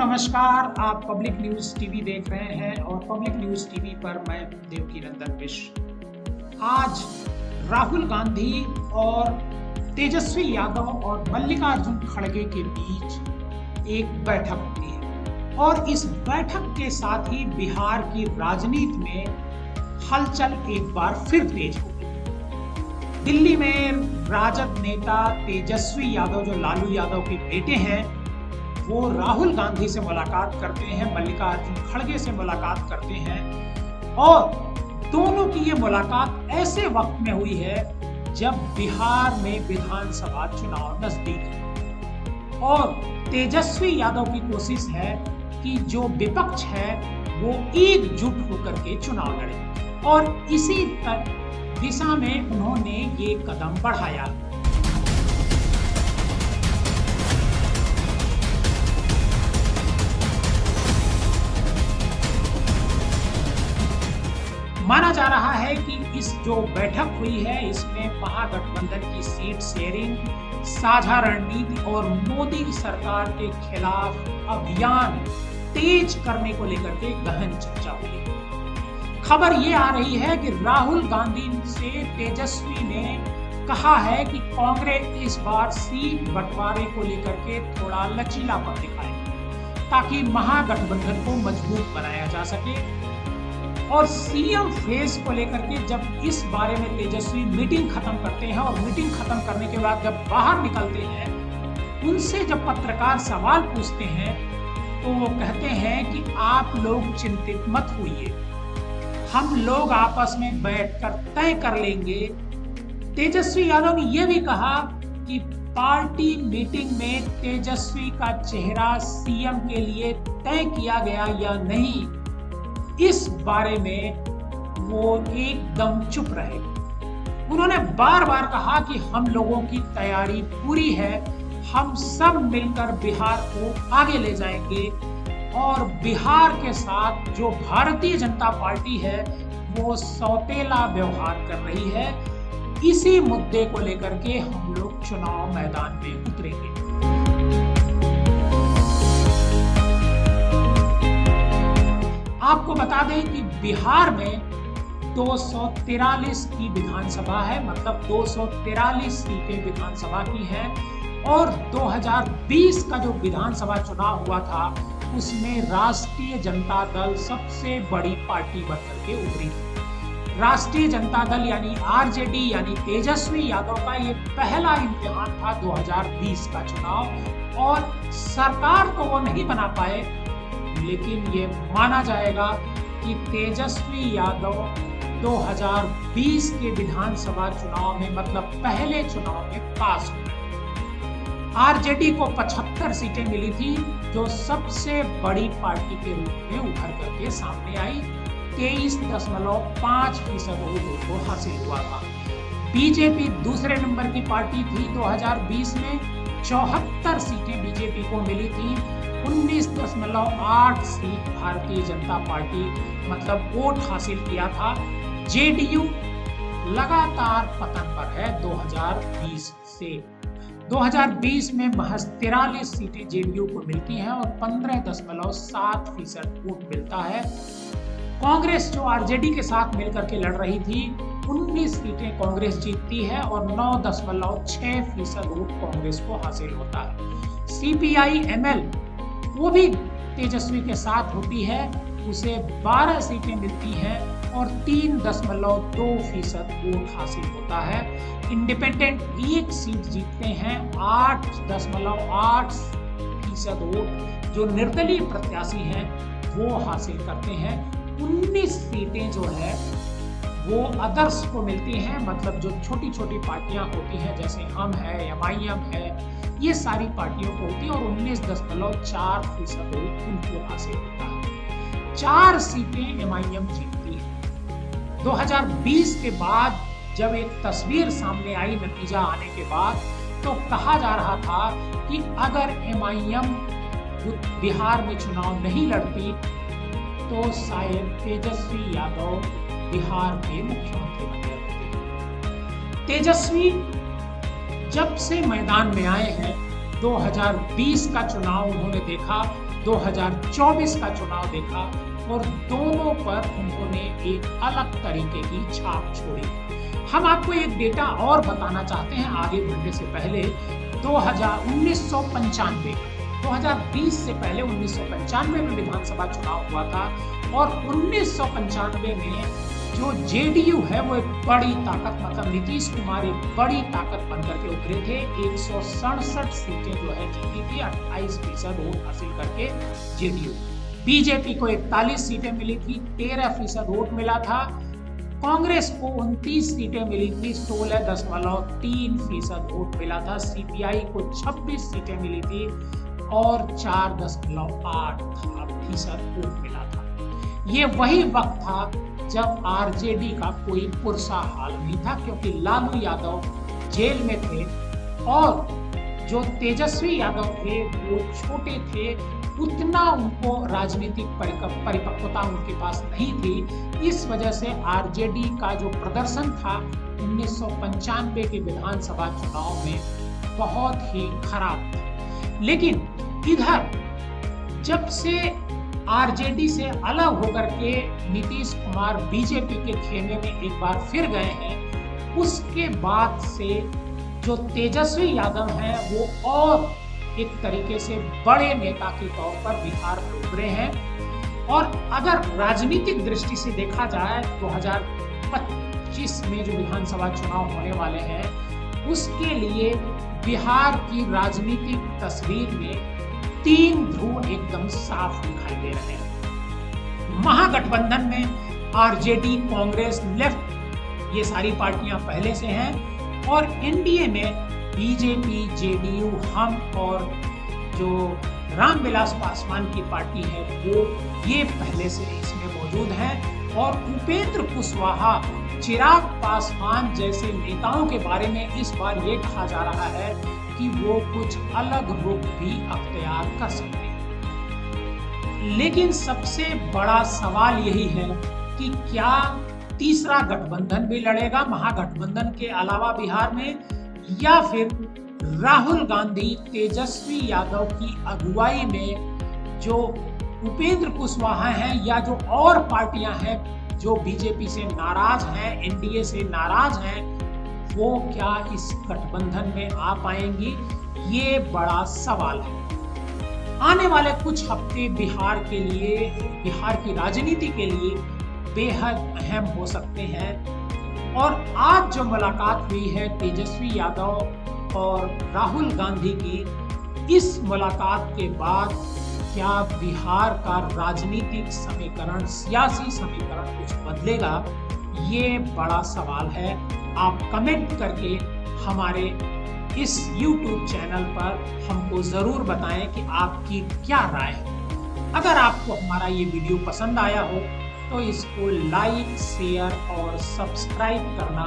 नमस्कार। आप public news TV देख रहे हैं और पब्लिक न्यूज टीवी पर मैं देवकीनंदन मिश्र। आज राहुल गांधी और तेजस्वी यादव और मल्लिकार्जुन खड़गे के बीच एक बैठक होती है और इस बैठक के साथ ही बिहार की राजनीति में हलचल एक बार फिर तेज हो गई। दिल्ली में राजद नेता तेजस्वी यादव, जो लालू यादव के बेटे हैं, वो राहुल गांधी से मुलाकात करते हैं, मल्लिकार्जुन खड़गे से मुलाकात करते हैं और दोनों की ये मुलाकात ऐसे वक्त में हुई है जब बिहार में विधानसभा चुनाव नजदीक है और तेजस्वी यादव की कोशिश है कि जो विपक्ष है वो एकजुट होकर के चुनाव लड़े और इसी दिशा में उन्होंने ये कदम बढ़ाया। माना जा रहा है कि इस जो बैठक हुई है इसमें महागठबंधन की सीट शेयरिंग, साझा रणनीति और मोदी सरकार के खिलाफ अभियान तेज करने को लेकर के गहन चर्चा हुई। खबर ये आ रही है कि राहुल गांधी से तेजस्वी ने कहा है कि कांग्रेस इस बार सीट बंटवारे को लेकर के थोड़ा लचीलापन दिखाए ताकि महागठबंधन को मजबूत बनाया जा सके। और सीएम फेज को लेकर के जब इस बारे में तेजस्वी मीटिंग खत्म करते हैं और मीटिंग खत्म करने के बाद जब बाहर निकलते हैं, उनसे जब पत्रकार सवाल पूछते हैं तो वो कहते हैं कि आप लोग चिंतित मत होइए, हम लोग आपस में बैठकर तय कर लेंगे। तेजस्वी यादव ने यह भी कहा कि पार्टी मीटिंग में तेजस्वी का चेहरा सीएम के लिए तय किया गया या नहीं, इस बारे में वो एकदम चुप रहे। उन्होंने बार बार कहा कि हम लोगों की तैयारी पूरी है, हम सब मिलकर बिहार को आगे ले जाएंगे और बिहार के साथ जो भारतीय जनता पार्टी है वो सौतेला व्यवहार कर रही है। इसी मुद्दे को लेकर के हम लोग चुनाव मैदान में उतरेंगे। आपको बता दें कि बिहार में 243 की विधानसभा है, मतलब 243 सीटें विधानसभा की है और 2020 का जो विधानसभा चुनाव हुआ था उसमें राष्ट्रीय जनता दल सबसे बड़ी पार्टी बनकर के उभरी थी। राष्ट्रीय जनता दल यानी आरजेडी यानी तेजस्वी यादव का ये पहला इम्तिहान था 2020 का चुनाव और सरकार तो वो नहीं बना पाए, लेकिन ये माना जाएगा कि तेजस्वी यादव 2020 के विधानसभा चुनाव में, मतलब पहले चुनाव में पास हुए। आरजेडी को 75 सीटें मिली थी जो सबसे बड़ी पार्टी के रूप में उभर करके सामने आई। 23.5% वोट को हासिल हुआ था। बीजेपी दूसरे नंबर की पार्टी थी। 2020 में 74 सीटें बीजेपी को मिली थी। 19.8 सीट भारतीय जनता पार्टी मतलब वोट हासिल किया था। जेडीयू लगातार पतन पर है 2020 से। 2020 में महज 43 सीटें जेडीयू को मिलती हैं और 15.7% वोट मिलता है। कांग्रेस जो आरजेडी के साथ मिलकर के लड़ रही थी, 19 सीटें कांग्रेस जीतती है और 9.6% वोट कांग्रेस को हासिल होता है। सीपीआई एमएल वो भी तेजस्वी के साथ होती है, उसे 12 सीटें मिलती हैं और 3.2% वोट हासिल होता है। इंडिपेंडेंट एक सीट जीतते हैं, 8.8% वोट जो निर्दलीय प्रत्याशी हैं वो हासिल करते हैं। 19 सीटें जो है वो अदर्स को मिलती हैं, मतलब जो छोटी छोटी पार्टियां होती हैं जैसे हम है, एमआईएम है, ये सारी पार्टियों को होती है और 19.4% उनको हासिल होता है। 4 सीटें एमआईएम जीतती है। 2020 के बाद जब एक तस्वीर सामने आई नतीजा आने के बाद, तो कहा जा रहा था कि अगर एमआईएम बिहार में चुनाव नहीं लड़ती तो शायद तेजस्वी यादव बिहार के मुख्यमंत्री बन जाते। तेजस्वी जब से मैदान में आए हैं 2020 का चुनाव उन्होंने देखा 2024 का चुनाव देखा और दोनों पर उन्होंने एक अलग तरीके की छाप छोड़ी। हम आपको एक डेटा और बताना चाहते हैं आगे बढ़ने से पहले। 1995 2020 से पहले 1995 में विधानसभा चुनाव हुआ था और 1995 में जो जेडीयू है वो एक बड़ी ताकत, मतलब नीतीश कुमार एक बड़ी ताकत बनकर के उभरे थे। 167 सीटें जो है जीती थी, 28% वोट हासिल करके जेडीयू। बीजेपी को 41 सीटें मिली थी, 13% वोट मिला था। कांग्रेस को 29 सीटें मिली थी, 16.3% वोट मिला था। सीपीआई को 26 सीटें मिली थी और 4.8% वोट मिला था। ये वही वक्त था जब आरजेडी का कोई पुरसा हाल नहीं था, क्योंकि लालू यादव जेल में थे और जो तेजस्वी यादव थे वो छोटे थे, उतना उनको राजनीतिक परिपक्वता उनके पास नहीं थी। इस वजह से आरजेडी का जो प्रदर्शन था 1995 के विधानसभा चुनाव में बहुत ही खराब था। लेकिन इधर जब से आरजेडी से अलग होकर के नीतीश कुमार बीजेपी के खेमे में एक बार फिर गए हैं, उसके बाद से जो तेजस्वी यादव हैं वो और एक तरीके से बड़े नेता के तौर पर बिहार में उभरे हैं। और अगर राजनीतिक दृष्टि से देखा जाए 2025 में जो विधानसभा चुनाव होने वाले हैं, उसके लिए बिहार की राजनीतिक तस्वीर में 3 ध्रुव एकदम साफ दिखाई दे रहे हैं। महागठबंधन में आरजेडी, कांग्रेस, लेफ्ट, ये सारी पार्टियां पहले से हैं और एनडीए में बीजेपी, जेडीयू, हम और जो रामविलास पासवान की पार्टी है वो ये पहले से इसमें मौजूद हैं। और उपेंद्र कुशवाहा, चिराग पासवान जैसे नेताओं के बारे में इस बार ये कहा जा रहा है कि वो कुछ अलग रुख भी अख्तियार कर सकते हैं। लेकिन सबसे बड़ा सवाल यही है कि क्या तीसरा गठबंधन भी लड़ेगा महागठबंधन के अलावा बिहार में, या फिर राहुल गांधी, तेजस्वी यादव की अगुवाई में जो उपेंद्र कुशवाहा हैं या जो और पार्टियां हैं जो बीजेपी से नाराज हैं, एनडीए से नाराज हैं, वो क्या इस गठबंधन में आ पाएंगी? ये बड़ा सवाल है। आने वाले कुछ हफ्ते बिहार के लिए, बिहार की राजनीति के लिए बेहद अहम हो सकते हैं। और आज जो मुलाकात हुई है तेजस्वी यादव और राहुल गांधी की, इस मुलाकात के बाद क्या बिहार का राजनीतिक समीकरण, सियासी समीकरण कुछ बदलेगा? ये बड़ा सवाल है। आप कमेंट करके हमारे इस YouTube चैनल पर हमको ज़रूर बताएं कि आपकी क्या राय है। अगर आपको हमारा ये वीडियो पसंद आया हो तो इसको लाइक, शेयर और सब्सक्राइब करना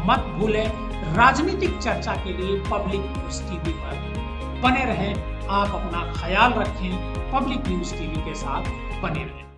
मत भूलें। राजनीतिक चर्चा के लिए पब्लिक न्यूज़ टीवी पर बने रहें। आप अपना ख्याल रखें। पब्लिक न्यूज़ टीवी के साथ बने रहें।